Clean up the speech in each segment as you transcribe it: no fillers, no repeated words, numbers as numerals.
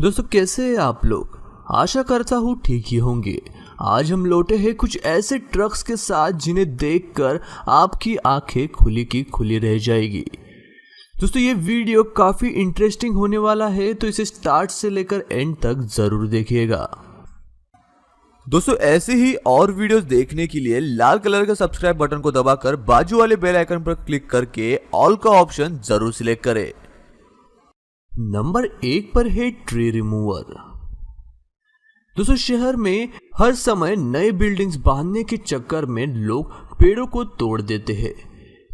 दोस्तों कैसे हैं आप लोग। आशा करता हूँ ठीक ही होंगे। आज हम लौटे हैं कुछ ऐसे ट्रक्स के साथ जिन्हें देखकर आपकी आंखें खुली की खुली रह जाएगी। दोस्तों ये वीडियो काफ़ी इंटरेस्टिंग होने वाला है, तो इसे स्टार्ट से लेकर एंड तक ज़रूर देखिएगा। दोस्तों ऐसे ही और वीडियोस देखने के लिए लाल कलर का सब्सक्राइब बटन को दबाकर बाजू वाले बेल आइकन पर क्लिक करके ऑल का ऑप्शन जरूर सिलेक्ट करें। नंबर 1 पर है ट्री रिमूवर। दोस्तों शहर में हर समय नए बिल्डिंग्स बांधने के चक्कर में लोग पेड़ों को तोड़ देते हैं,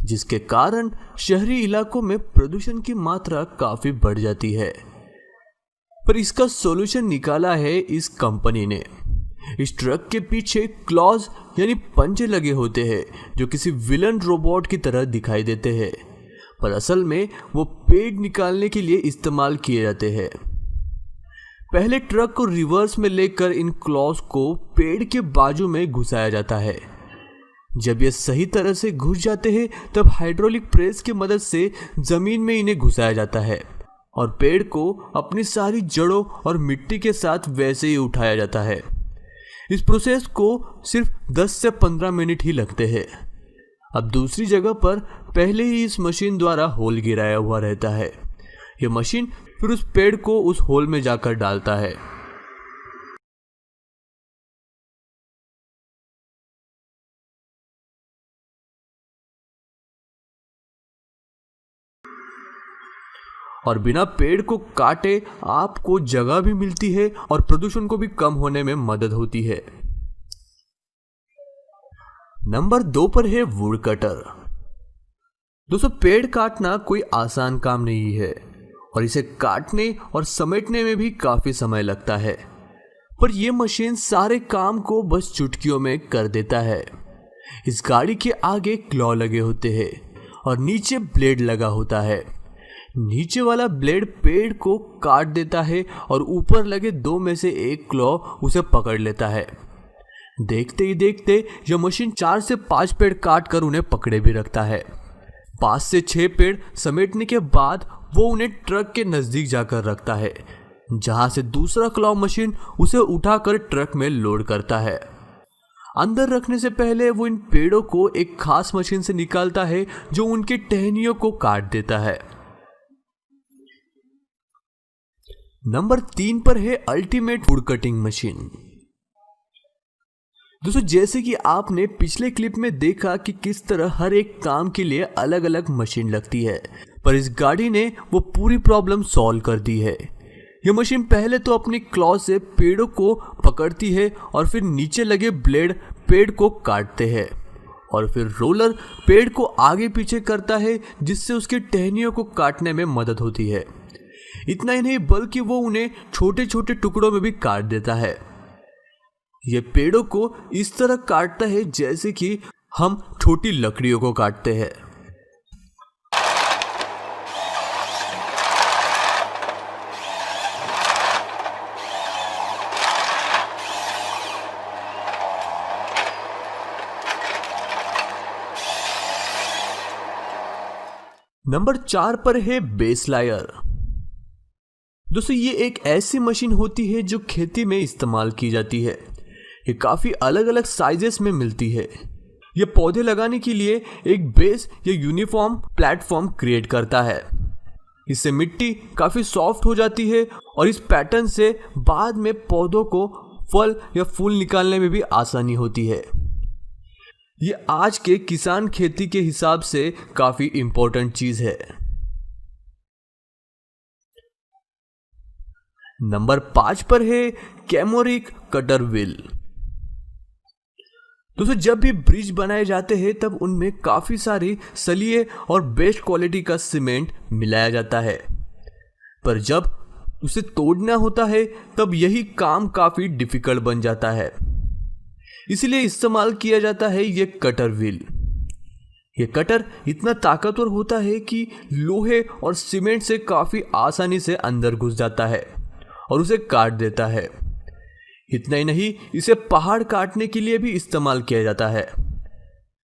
जिसके कारण शहरी इलाकों में प्रदूषण की मात्रा काफी बढ़ जाती है। पर इसका सॉल्यूशन निकाला है इस कंपनी ने। इस ट्रक के पीछे क्लॉज यानी पंजे लगे होते हैं जो किसी विलन रोबोट की तरह दिखाई देते हैं, पर असल में वो पेड़ निकालने के लिए इस्तेमाल किए जाते हैं। पहले ट्रक को रिवर्स में लेकर इन क्लॉज को पेड़ के बाजू में घुसाया जाता है। जब ये सही तरह से घुस जाते हैं तब हाइड्रोलिक प्रेस की मदद से जमीन में इन्हें घुसाया जाता है और पेड़ को अपनी सारी जड़ों और मिट्टी के साथ वैसे ही उठाया जाता है। इस प्रोसेस को सिर्फ 10 से 15 मिनट ही लगते हैं। अब दूसरी जगह पर पहले ही इस मशीन द्वारा होल गिराया हुआ रहता है। यह मशीन फिर उस पेड़ को उस होल में जाकर डालता है। और बिना पेड़ को काटे आपको जगह भी मिलती है और प्रदूषण को भी कम होने में मदद होती है। नंबर 2 पर है वुड कटर। दोस्तों पेड़ काटना कोई आसान काम नहीं है और इसे काटने और समेटने में भी काफी समय लगता है, पर यह मशीन सारे काम को बस चुटकियों में कर देता है। इस गाड़ी के आगे क्लॉ लगे होते हैं और नीचे ब्लेड लगा होता है। नीचे वाला ब्लेड पेड़ को काट देता है और ऊपर लगे 2 में से एक क्लॉ उसे पकड़ लेता है। देखते ही देखते यह मशीन 4 से 5 पेड़ काट कर उन्हें पकड़े भी रखता है। 5 से 6 पेड़ समेटने के बाद वो उन्हें ट्रक के नजदीक जाकर रखता है, जहां से दूसरा क्लॉ मशीन उसे उठाकर ट्रक में लोड करता है। अंदर रखने से पहले वो इन पेड़ों को एक खास मशीन से निकालता है जो उनके टहनियों को काट देता है। नंबर 3 पर है अल्टीमेट वुड कटिंग मशीन। दोस्तों जैसे कि आपने पिछले क्लिप में देखा कि किस तरह हर एक काम के लिए अलग अलग मशीन लगती है, पर इस गाड़ी ने वो पूरी प्रॉब्लम सॉल्व कर दी है। यह मशीन पहले तो अपनी क्लॉ से पेड़ों को पकड़ती है और फिर नीचे लगे ब्लेड पेड़ को काटते हैं और फिर रोलर पेड़ को आगे पीछे करता है, जिससे उसके टहनियों को काटने में मदद होती है। इतना ही नहीं बल्कि वो उन्हें छोटे छोटे टुकड़ों में भी काट देता है। यह पेड़ों को इस तरह काटता है जैसे कि हम छोटी लकड़ियों को काटते हैं। नंबर 4 पर है बेस लायर। दोस्तों ये एक ऐसी मशीन होती है जो खेती में इस्तेमाल की जाती है। ये काफी अलग अलग साइजेस में मिलती है। ये पौधे लगाने के लिए एक बेस या यूनिफॉर्म प्लेटफॉर्म क्रिएट करता है। इससे मिट्टी काफी सॉफ्ट हो जाती है और इस पैटर्न से बाद में पौधों को फल या फूल निकालने में भी आसानी होती है। ये आज के किसान खेती के हिसाब से काफी इंपॉर्टेंट चीज है। नंबर 5 पर है कैमोरिक कटर व्हील। दोस्तों जब भी ब्रिज बनाए जाते हैं तब उनमें काफी सारी सलिए और बेस्ट क्वालिटी का सीमेंट मिलाया जाता है, पर जब उसे तोड़ना होता है तब यही काम काफी डिफिकल्ट बन जाता है। इसलिए इस्तेमाल किया जाता है ये कटर व्हील। ये कटर इतना ताकतवर होता है कि लोहे और सीमेंट से काफी आसानी से अंदर घुस जाता है और उसे काट देता है। इतना ही नहीं, इसे पहाड़ काटने के लिए भी इस्तेमाल किया जाता है।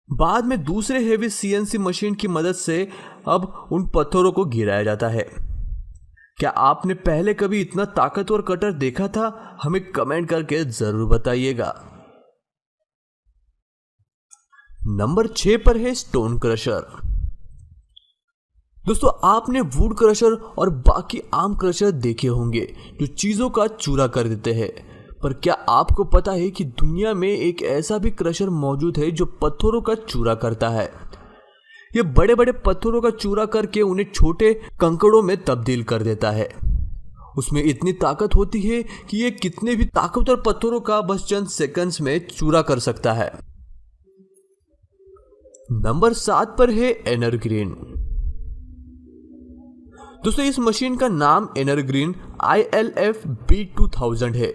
बाद में दूसरे हेवी सीएनसी मशीन की मदद से अब उन पत्थरों को गिराया जाता है। क्या आपने पहले कभी इतना ताकतवर कटर देखा था? हमें कमेंट करके जरूर बताइएगा। नंबर 6 पर है स्टोन क्रशर। दोस्तों, आपने वुड क्रशर और बाकी आम क्रशर देखे होंगे जो चीजों का चूरा कर देते हैं, पर क्या आपको पता है कि दुनिया में एक ऐसा भी क्रशर मौजूद है जो पत्थरों का चूरा करता है। यह बड़े बड़े पत्थरों का चूरा करके उन्हें छोटे कंकड़ों में तब्दील कर देता है। उसमें इतनी ताकत होती है कि यह कितने भी ताकतवर पत्थरों का बस चंद सेकंड्स में चूरा कर सकता है। नंबर 7 पर है एनरग्रीन। दोस्तों, इस मशीन का नाम एनरग्रीन ILF B2000 है।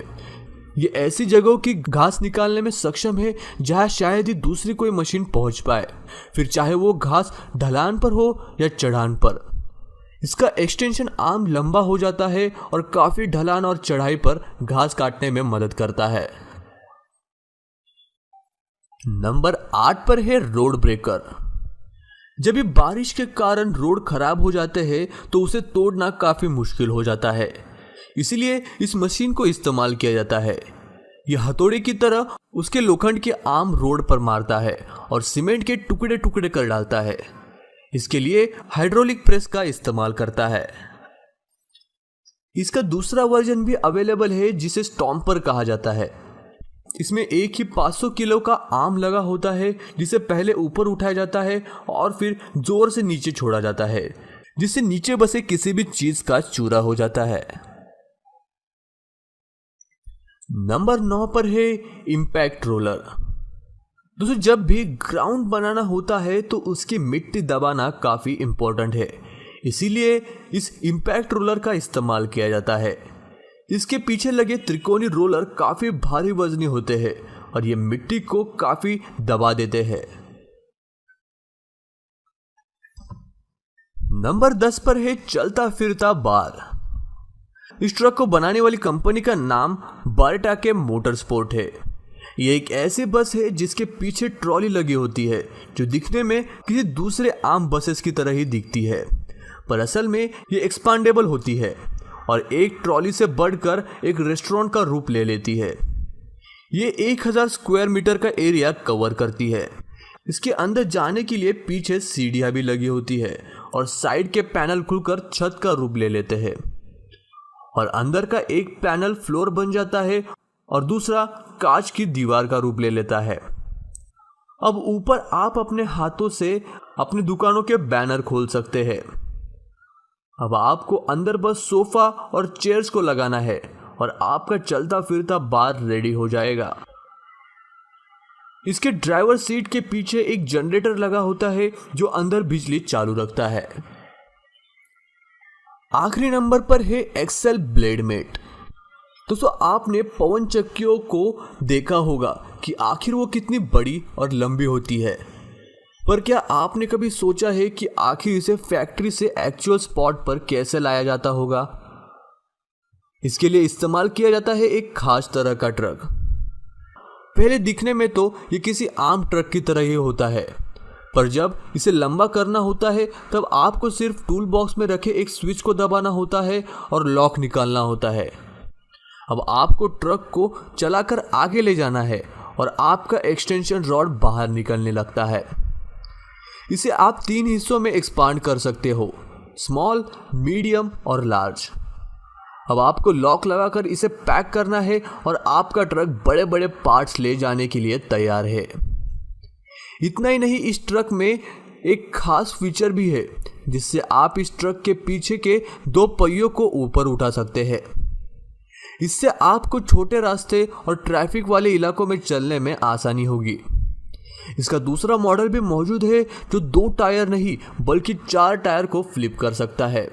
ये ऐसी जगहों की घास निकालने में सक्षम है जहां शायद ही दूसरी कोई मशीन पहुंच पाए, फिर चाहे वो घास ढलान पर हो या चढ़ान पर। इसका एक्सटेंशन आर्म लंबा हो जाता है और काफी ढलान और चढ़ाई पर घास काटने में मदद करता है। नंबर 8 पर है रोड ब्रेकर। जब भी बारिश के कारण रोड खराब हो जाते हैं तो उसे तोड़ना काफी मुश्किल हो जाता है, इसीलिए इस मशीन को इस्तेमाल किया जाता है। यह हथौड़े की तरह उसके लोखंड के आर्म रोड पर मारता है और सीमेंट के टुकड़े टुकड़े कर डालता है। इसके लिए हाइड्रोलिक प्रेस का इस्तेमाल करता है। इसका दूसरा वर्जन भी अवेलेबल है जिसे स्टॉम्पर कहा जाता है। इसमें एक ही 500 किलो का आर्म लगा होता है जिसे पहले ऊपर उठाया जाता है और फिर जोर से नीचे छोड़ा जाता है, जिससे नीचे बसे किसी भी चीज का चूरा हो जाता है। नंबर 9 पर है इंपैक्ट रोलर। दोस्तों, जब भी ग्राउंड बनाना होता है तो उसकी मिट्टी दबाना काफी इंपॉर्टेंट है, इसीलिए इस इंपैक्ट रोलर का इस्तेमाल किया जाता है। इसके पीछे लगे त्रिकोणी रोलर काफी भारी वजनी होते हैं और ये मिट्टी को काफी दबा देते हैं। नंबर 10 पर है चलता फिरता बार। इस ट्रक को बनाने वाली कंपनी का नाम बारटाके मोटरस्पोर्ट है। यह एक ऐसी बस है जिसके पीछे ट्रॉली लगी होती है जो दिखने में किसी दूसरे आम बसेस की तरह ही दिखती है, पर असल में ये एक्सपांडेबल होती है और एक ट्रॉली से बढ़कर एक रेस्टोरेंट का रूप ले लेती है। ये 1000 स्क्वायर मीटर का एरिया कवर करती है। इसके अंदर जाने के लिए पीछे सीढ़ियां भी लगी होती है और साइड के पैनल खुलकर छत का रूप ले लेते हैं और अंदर का एक पैनल फ्लोर बन जाता है और दूसरा कांच की दीवार का रूप ले लेता है। अब ऊपर आप अपने हाथों से अपनी दुकानों के बैनर खोल सकते हैं। अब आपको अंदर बस सोफा और चेयर्स को लगाना है और आपका चलता फिरता बार रेडी हो जाएगा। इसके ड्राइवर सीट के पीछे एक जनरेटर लगा होता है जो अंदर बिजली चालू रखता है। आखिरी नंबर पर है एक्सेल ब्लेड मेट। दोस्तों, आपने पवन चक्कियों को देखा होगा कि आखिर वो कितनी बड़ी और लंबी होती है, पर क्या आपने कभी सोचा है कि आखिर इसे फैक्ट्री से एक्चुअल स्पॉट पर कैसे लाया जाता होगा? इसके लिए इस्तेमाल किया जाता है एक खास तरह का ट्रक। पहले दिखने में तो ये किसी आम ट्रक की तरह ही होता है, पर जब इसे लंबा करना होता है तब आपको सिर्फ टूल बॉक्स में रखे एक स्विच को दबाना होता है और लॉक निकालना होता है। अब आपको ट्रक को चलाकर आगे ले जाना है और आपका एक्सटेंशन रॉड बाहर निकलने लगता है। इसे आप 3 हिस्सों में एक्सपांड कर सकते हो, स्मॉल, मीडियम और लार्ज। अब आपको लॉक लगाकर इसे पैक करना है और आपका ट्रक बड़े बड़े पार्ट्स ले जाने के लिए तैयार है। इतना ही नहीं, इस ट्रक में एक खास फीचर भी है जिससे आप इस ट्रक के पीछे के 2 पहियों को ऊपर उठा सकते हैं। इससे आपको छोटे रास्ते और ट्रैफिक वाले इलाकों में चलने में आसानी होगी। इसका दूसरा मॉडल भी मौजूद है जो 2 टायर नहीं बल्कि 4 टायर को फ्लिप कर सकता है।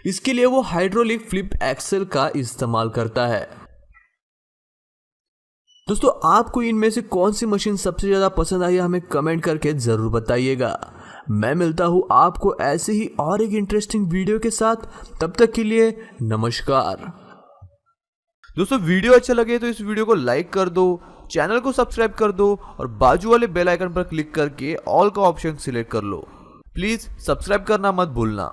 इसके लिए वो हाइड्रोलिक फ्लिप एक्सेल का इस्तेमाल करता है। दोस्तों, आपको इनमें से कौन सी मशीन सबसे ज्यादा पसंद आई हमें कमेंट करके जरूर बताइएगा। मैं मिलता हूं आपको ऐसे ही और एक इंटरेस्टिंग वीडियो के साथ। तब तक के लिए नमस्कार। दोस्तों, वीडियो अच्छा लगे तो इस वीडियो को लाइक कर दो, चैनल को सब्सक्राइब कर दो और बाजू वाले बेल आइकन पर क्लिक करके ऑल का ऑप्शन सिलेक्ट कर लो। प्लीज सब्सक्राइब करना मत भूलना।